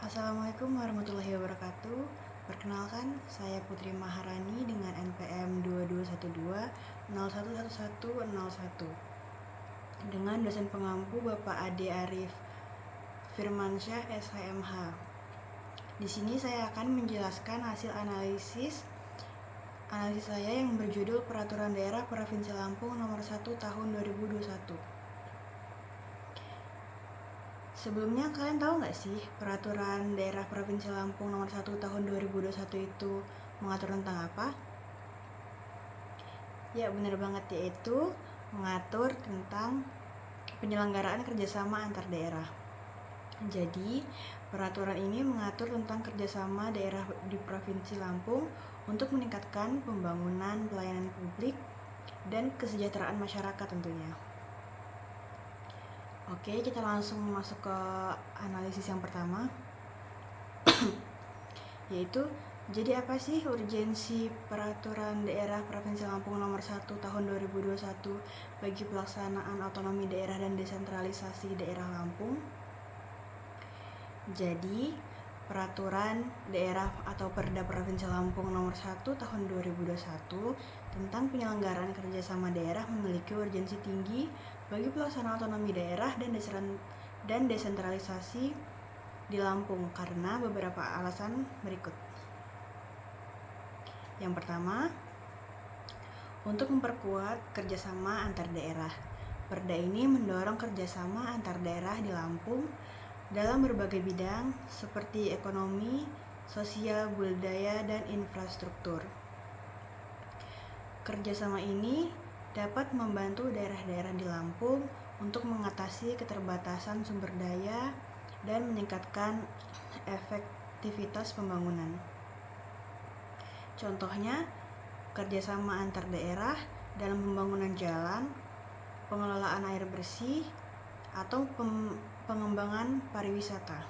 Assalamualaikum warahmatullahi wabarakatuh. Perkenalkan, saya Putri Maharani dengan NPM 2212011101 dengan dosen pengampu Bapak Ade Arif Firmansyah SHMH. Di sini saya akan menjelaskan hasil analisis saya yang berjudul Peraturan Daerah Provinsi Lampung Nomor 1 Tahun 2021. Sebelumnya kalian tahu nggak sih Peraturan Daerah Provinsi Lampung Nomor 1 Tahun 2021 itu mengatur tentang apa? Ya, benar banget, yaitu mengatur tentang penyelenggaraan kerjasama antar daerah. Jadi, peraturan ini mengatur tentang kerjasama daerah di Provinsi Lampung untuk meningkatkan pembangunan pelayanan publik dan kesejahteraan masyarakat tentunya. Oke, kita langsung masuk ke analisis yang pertama. Yaitu, jadi apa sih urgensi Peraturan Daerah Provinsi Lampung Nomor 1 Tahun 2021 bagi pelaksanaan otonomi daerah dan desentralisasi daerah Lampung? Jadi, Peraturan Daerah atau Perda Provinsi Lampung Nomor 1 Tahun 2021 tentang penyelenggaraan kerjasama daerah memiliki urgensi tinggi bagi pelaksanaan otonomi daerah dan desentralisasi di Lampung karena beberapa alasan berikut. Yang pertama, untuk memperkuat kerjasama antar daerah. Perda ini mendorong kerjasama antar daerah di Lampung dalam berbagai bidang seperti ekonomi, sosial, budaya, dan infrastruktur. Kerjasama ini dapat membantu daerah-daerah di Lampung untuk mengatasi keterbatasan sumber daya dan meningkatkan efektivitas pembangunan. Contohnya, kerjasama antar daerah dalam pembangunan jalan, pengelolaan air bersih, atau pengembangan pariwisata.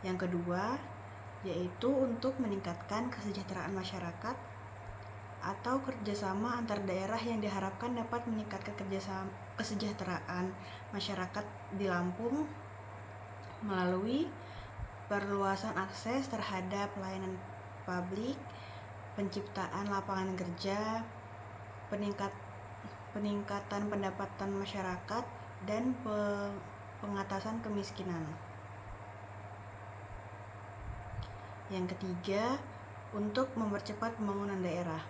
Yang kedua, yaitu untuk meningkatkan kesejahteraan masyarakat atau kerjasama antar daerah yang diharapkan dapat meningkatkan kesejahteraan masyarakat di Lampung melalui perluasan akses terhadap pelayanan publik, penciptaan lapangan kerja, peningkatan pendapatan masyarakat, dan pengatasan kemiskinan. Yang ketiga, untuk mempercepat pembangunan daerah.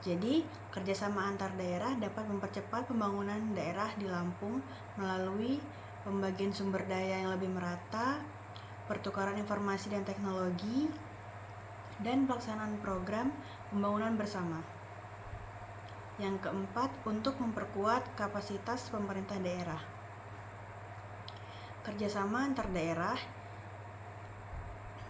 Jadi, kerjasama antar daerah dapat mempercepat pembangunan daerah di Lampung melalui pembagian sumber daya yang lebih merata, pertukaran informasi dan teknologi, dan pelaksanaan program pembangunan bersama. Yang keempat, untuk memperkuat kapasitas pemerintah daerah. Kerjasama antar daerah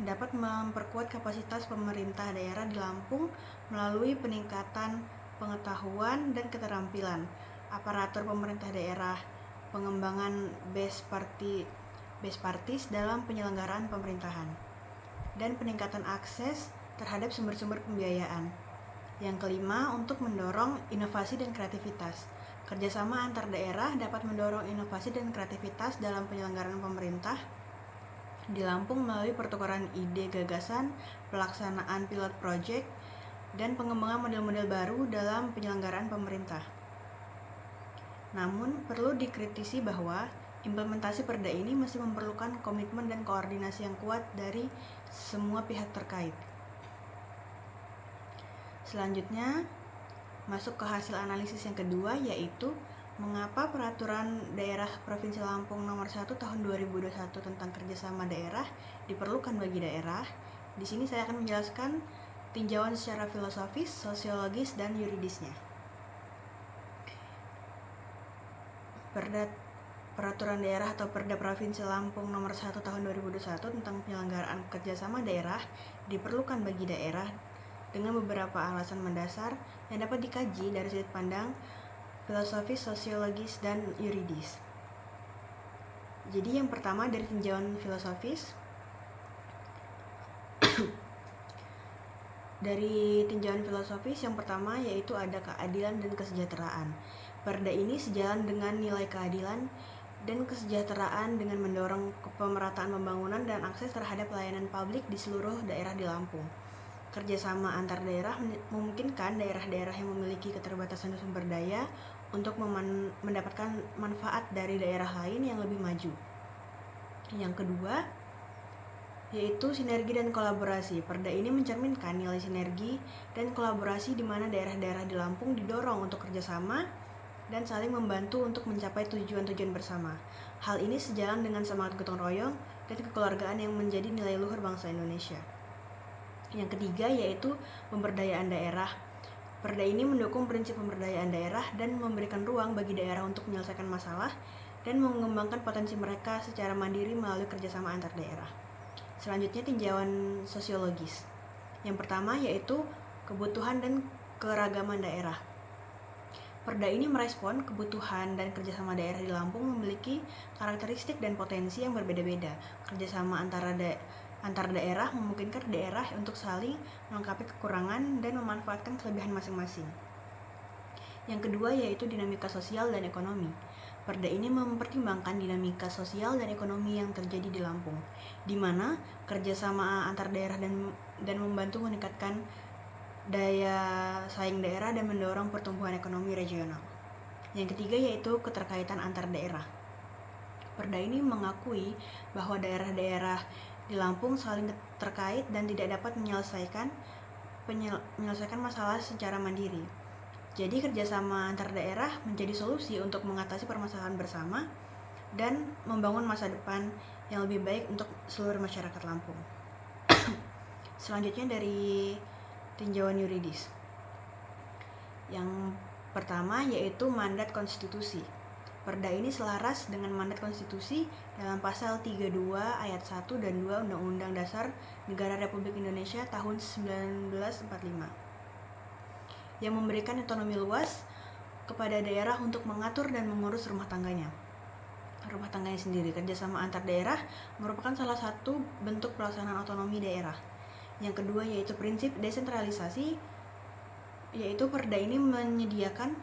dapat memperkuat kapasitas pemerintah daerah di Lampung melalui peningkatan pengetahuan dan keterampilan aparatur pemerintah daerah, pengembangan best practice dalam penyelenggaraan pemerintahan, dan peningkatan akses terhadap sumber-sumber pembiayaan. Yang kelima, untuk mendorong inovasi dan kreativitas. Kerjasama antar daerah dapat mendorong inovasi dan kreativitas dalam penyelenggaraan pemerintah di Lampung melalui pertukaran ide gagasan, pelaksanaan pilot project, dan pengembangan model-model baru dalam penyelenggaraan pemerintah. Namun, perlu dikritisi bahwa implementasi perda ini masih memerlukan komitmen dan koordinasi yang kuat dari semua pihak terkait. Selanjutnya, masuk ke hasil analisis yang kedua, yaitu mengapa Peraturan Daerah Provinsi Lampung Nomor 1 Tahun 2021 tentang kerjasama daerah diperlukan bagi daerah. Di sini saya akan menjelaskan tinjauan secara filosofis, sosiologis, dan yuridisnya. Peraturan Daerah atau Perda Provinsi Lampung Nomor 1 Tahun 2021 tentang penyelenggaraan kerjasama daerah diperlukan bagi daerah dengan beberapa alasan mendasar yang dapat dikaji dari sudut pandang filosofis, sosiologis, dan yuridis. Jadi yang pertama dari tinjauan filosofis. Dari tinjauan filosofis yang pertama yaitu ada keadilan dan kesejahteraan. Perda ini sejalan dengan nilai keadilan dan kesejahteraan dengan mendorong pemerataan pembangunan dan akses terhadap pelayanan publik di seluruh daerah di Lampung. Kerjasama antar daerah memungkinkan daerah-daerah yang memiliki keterbatasan sumber daya untuk mendapatkan manfaat dari daerah lain yang lebih maju. Yang kedua, yaitu sinergi dan kolaborasi. Perda ini mencerminkan nilai sinergi dan kolaborasi di mana daerah-daerah di Lampung didorong untuk kerjasama dan saling membantu untuk mencapai tujuan-tujuan bersama. Hal ini sejalan dengan semangat gotong royong dan kekeluargaan yang menjadi nilai luhur bangsa Indonesia. Yang ketiga yaitu pemberdayaan daerah. Perda ini mendukung prinsip pemberdayaan daerah dan memberikan ruang bagi daerah untuk menyelesaikan masalah dan mengembangkan potensi mereka secara mandiri melalui kerjasama antar daerah. Selanjutnya tinjauan sosiologis. Yang pertama yaitu kebutuhan dan keragaman daerah. Perda ini merespon kebutuhan dan kerjasama daerah di Lampung memiliki karakteristik dan potensi yang berbeda-beda. Kerjasama antar daerah memungkinkan daerah untuk saling melengkapi kekurangan dan memanfaatkan kelebihan masing-masing. Yang kedua yaitu dinamika sosial dan ekonomi. Perda ini mempertimbangkan dinamika sosial dan ekonomi yang terjadi di Lampung, di mana kerjasama antar daerah dan membantu meningkatkan daya saing daerah dan mendorong pertumbuhan ekonomi regional. Yang ketiga yaitu keterkaitan antar daerah. Perda ini mengakui bahwa daerah-daerah di Lampung saling terkait dan tidak dapat menyelesaikan masalah secara mandiri. Jadi kerjasama antar daerah menjadi solusi untuk mengatasi permasalahan bersama dan membangun masa depan yang lebih baik untuk seluruh masyarakat Lampung. Selanjutnya dari tinjauan yuridis. Yang pertama yaitu mandat konstitusi. Perda ini selaras dengan mandat konstitusi dalam pasal 32 ayat 1 dan 2 Undang-Undang Dasar Negara Republik Indonesia tahun 1945 yang memberikan otonomi luas kepada daerah untuk mengatur dan mengurus rumah tangganya sendiri. Kerjasama antar daerah merupakan salah satu bentuk pelaksanaan otonomi daerah. Yang kedua yaitu prinsip desentralisasi, yaitu perda ini menyediakan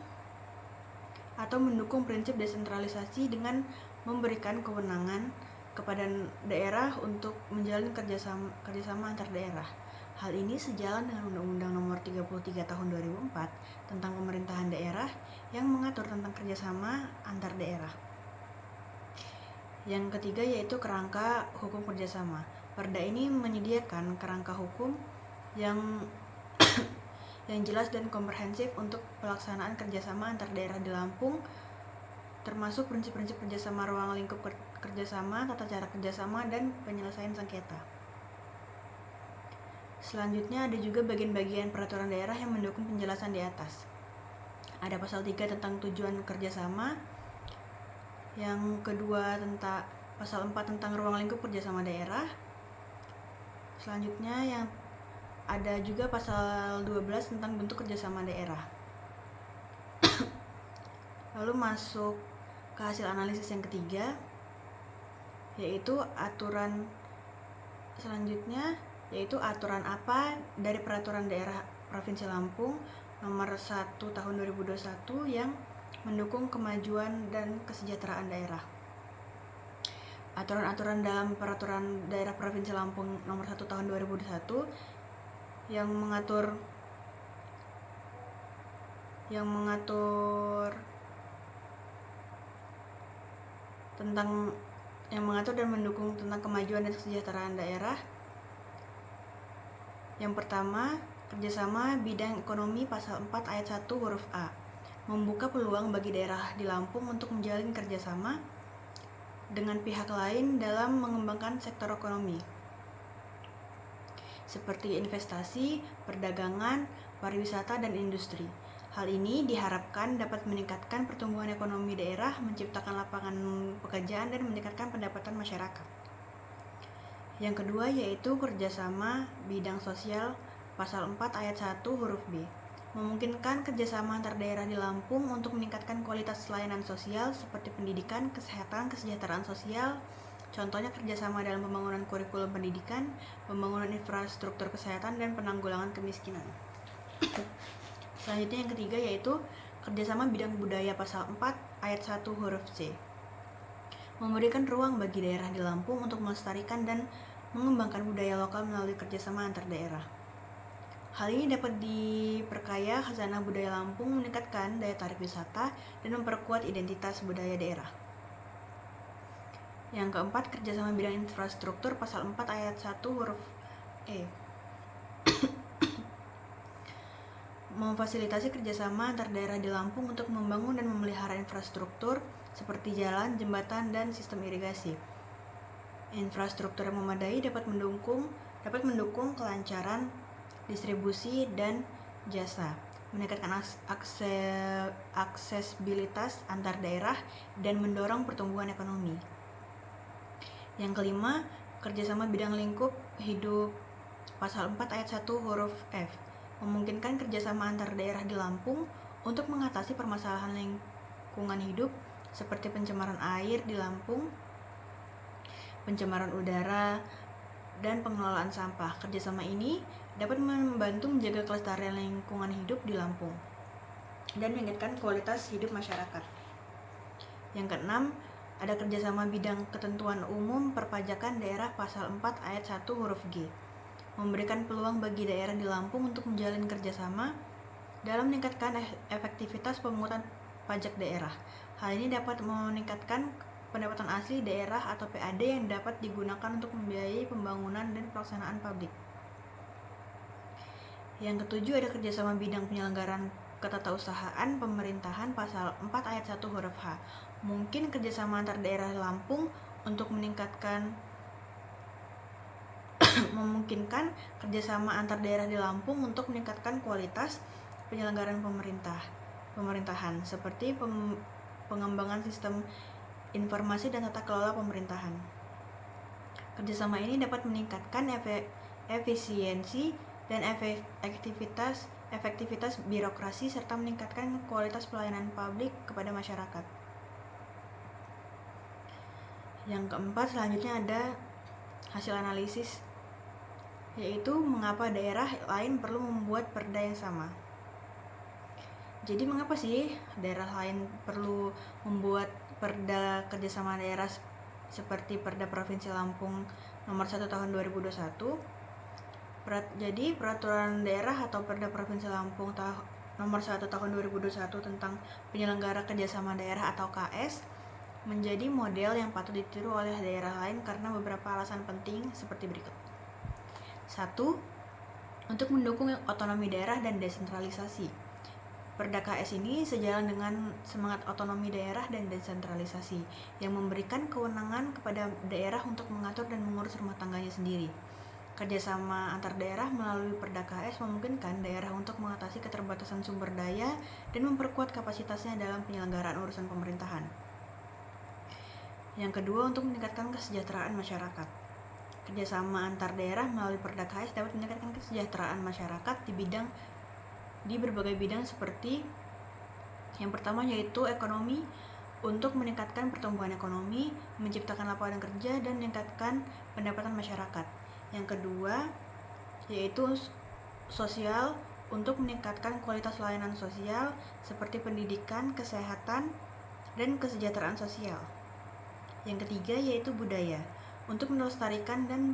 atau mendukung prinsip desentralisasi dengan memberikan kewenangan kepada daerah untuk menjalin kerjasama antar daerah. Hal ini sejalan dengan Undang-Undang Nomor 33 Tahun 2004 tentang pemerintahan daerah yang mengatur tentang kerjasama antar daerah. Yang ketiga yaitu kerangka hukum kerjasama. Perda ini menyediakan kerangka hukum yang jelas dan komprehensif untuk pelaksanaan kerjasama antar daerah di Lampung, termasuk prinsip-prinsip kerjasama, ruang lingkup kerjasama, tata cara kerjasama, dan penyelesaian sengketa. Selanjutnya ada juga bagian-bagian peraturan daerah yang mendukung penjelasan di atas. Ada pasal 3 tentang tujuan kerjasama, yang kedua tentang pasal 4 tentang ruang lingkup kerjasama daerah. Selanjutnya yang ada juga pasal 12 tentang bentuk kerjasama daerah. Lalu masuk ke hasil analisis yang ketiga, yaitu aturan selanjutnya, yaitu aturan apa dari Peraturan Daerah Provinsi Lampung Nomor 1 Tahun 2021 yang mendukung kemajuan dan kesejahteraan daerah. Aturan-aturan dalam Peraturan Daerah Provinsi Lampung Nomor 1 Tahun 2021 yang mengatur dan mendukung tentang kemajuan dan kesejahteraan daerah. Yang pertama, kerjasama bidang ekonomi pasal 4 ayat 1 huruf A membuka peluang bagi daerah di Lampung untuk menjalin kerjasama dengan pihak lain dalam mengembangkan sektor ekonomi seperti investasi, perdagangan, pariwisata, dan industri. Hal ini diharapkan dapat meningkatkan pertumbuhan ekonomi daerah, menciptakan lapangan pekerjaan, dan meningkatkan pendapatan masyarakat. Yang kedua yaitu kerjasama bidang sosial pasal 4 ayat 1 huruf B memungkinkan kerjasama antar daerah di Lampung untuk meningkatkan kualitas layanan sosial seperti pendidikan, kesehatan, kesejahteraan sosial. Contohnya kerjasama dalam pembangunan kurikulum pendidikan, pembangunan infrastruktur kesehatan, dan penanggulangan kemiskinan. Selanjutnya yang ketiga yaitu kerjasama bidang budaya pasal 4 ayat 1 huruf C memberikan ruang bagi daerah di Lampung untuk melestarikan dan mengembangkan budaya lokal melalui kerjasama antar daerah. Hal ini dapat diperkaya khazanah budaya Lampung, meningkatkan daya tarik wisata, dan memperkuat identitas budaya daerah. Yang keempat, kerjasama bidang infrastruktur pasal 4 ayat 1 huruf E. Memfasilitasi kerjasama antar daerah di Lampung untuk membangun dan memelihara infrastruktur seperti jalan, jembatan, dan sistem irigasi. Infrastruktur yang memadai dapat mendukung kelancaran distribusi dan jasa, meningkatkan aksesibilitas antar daerah, dan mendorong pertumbuhan ekonomi. Yang kelima, kerjasama bidang lingkup hidup pasal 4 ayat 1 huruf F, memungkinkan kerjasama antar daerah di Lampung untuk mengatasi permasalahan lingkungan hidup seperti pencemaran air di Lampung, pencemaran udara, dan pengelolaan sampah. Kerjasama ini dapat membantu menjaga kelestarian lingkungan hidup di Lampung dan meningkatkan kualitas hidup masyarakat. Yang keenam, ada kerjasama bidang ketentuan umum perpajakan daerah pasal 4 ayat 1 huruf G, memberikan peluang bagi daerah di Lampung untuk menjalin kerjasama dalam meningkatkan efektivitas pemungutan pajak daerah. Hal ini dapat meningkatkan pendapatan asli daerah atau PAD yang dapat digunakan untuk membiayai pembangunan dan pelaksanaan publik. Yang ketujuh, ada kerjasama bidang penyelenggaraan ketatausahaan pemerintahan pasal 4 ayat 1 huruf H, mungkin kerjasama antar daerah Lampung untuk memungkinkan kerjasama antar daerah di Lampung untuk meningkatkan kualitas penyelenggaraan pemerintahan seperti pengembangan sistem informasi dan tata kelola pemerintahan. Kerjasama ini dapat meningkatkan efisiensi dan efektivitas birokrasi serta meningkatkan kualitas pelayanan publik kepada masyarakat. Yang keempat, selanjutnya ada hasil analisis, yaitu mengapa daerah lain perlu membuat perda yang sama. Jadi mengapa sih daerah lain perlu membuat perda kerjasama daerah seperti Perda Provinsi Lampung nomor 1 tahun 2021? Jadi peraturan daerah atau Perda Provinsi Lampung nomor 1 tahun 2021 tentang penyelenggara kerjasama daerah atau KS menjadi model yang patut ditiru oleh daerah lain karena beberapa alasan penting seperti berikut. 1. Untuk mendukung otonomi daerah dan desentralisasi. Perda KS ini sejalan dengan semangat otonomi daerah dan desentralisasi yang memberikan kewenangan kepada daerah untuk mengatur dan mengurus rumah tangganya sendiri. Kerjasama antar daerah melalui Perda KS memungkinkan daerah untuk mengatasi keterbatasan sumber daya dan memperkuat kapasitasnya dalam penyelenggaraan urusan pemerintahan. Yang kedua, untuk meningkatkan kesejahteraan masyarakat. Kerjasama antar daerah melalui Perda KS dapat meningkatkan kesejahteraan masyarakat di berbagai bidang seperti yang pertama yaitu ekonomi, untuk meningkatkan pertumbuhan ekonomi, menciptakan lapangan kerja, dan meningkatkan pendapatan masyarakat. Yang kedua yaitu sosial, untuk meningkatkan kualitas layanan sosial seperti pendidikan, kesehatan, dan kesejahteraan sosial. Yang ketiga yaitu budaya, untuk melestarikan dan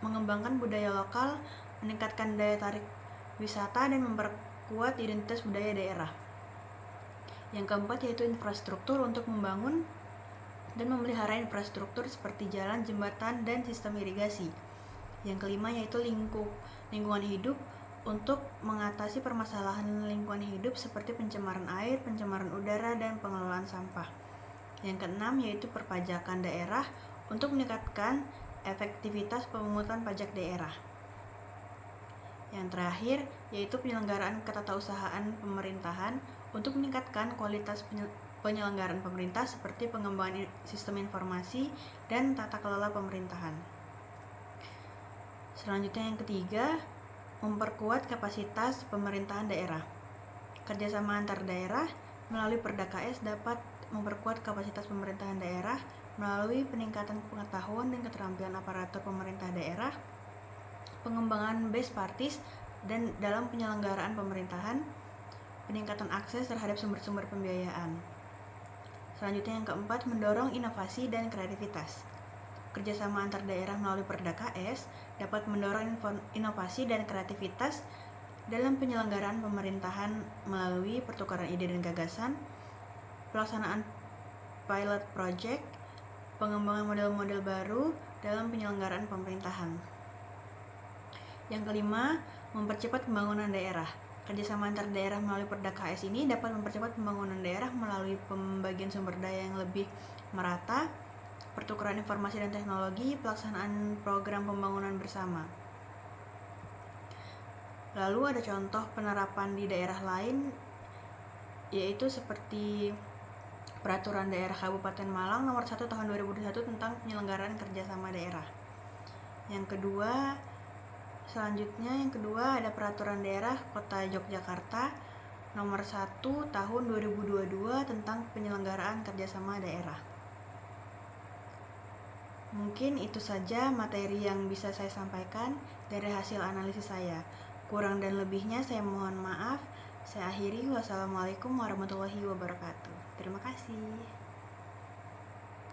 mengembangkan budaya lokal, meningkatkan daya tarik wisata, dan memperkuat identitas budaya daerah. Yang keempat yaitu infrastruktur, untuk membangun dan memelihara infrastruktur seperti jalan, jembatan, dan sistem irigasi. Yang kelima yaitu lingkungan hidup, untuk mengatasi permasalahan lingkungan hidup seperti pencemaran air, pencemaran udara, dan pengelolaan sampah. Yang keenam yaitu perpajakan daerah, untuk meningkatkan efektivitas pemungutan pajak daerah. Yang terakhir yaitu penyelenggaraan ketatausahaan pemerintahan, untuk meningkatkan kualitas penyelenggaraan pemerintah seperti pengembangan sistem informasi dan tata kelola pemerintahan. Selanjutnya yang ketiga, memperkuat kapasitas pemerintahan daerah. Kerjasama antar daerah melalui Perda KS dapat memperkuat kapasitas pemerintahan daerah melalui peningkatan pengetahuan dan keterampilan aparatur pemerintah daerah, pengembangan best practice dan dalam penyelenggaraan pemerintahan, peningkatan akses terhadap sumber-sumber pembiayaan. Selanjutnya yang keempat, mendorong inovasi dan kreativitas. Kerjasama antar daerah melalui Perda KS dapat mendorong inovasi dan kreativitas dalam penyelenggaraan pemerintahan melalui pertukaran ide dan gagasan, pelaksanaan pilot project, pengembangan model-model baru dalam penyelenggaraan pemerintahan. Yang kelima, mempercepat pembangunan daerah. Kerjasama antar daerah melalui Perda KS ini dapat mempercepat pembangunan daerah melalui pembagian sumber daya yang lebih merata, pertukaran informasi dan teknologi, pelaksanaan program pembangunan bersama. Lalu ada contoh penerapan di daerah lain, yaitu seperti Peraturan Daerah Kabupaten Malang Nomor 1 Tahun 2021 tentang penyelenggaraan kerjasama daerah. Selanjutnya yang kedua ada Peraturan Daerah Kota Yogyakarta Nomor 1 Tahun 2022 tentang penyelenggaraan kerjasama daerah. Mungkin itu saja materi yang bisa saya sampaikan dari hasil analisis saya. Kurang dan lebihnya saya mohon maaf. Saya akhiri. Wassalamualaikum warahmatullahi wabarakatuh. Terima kasih.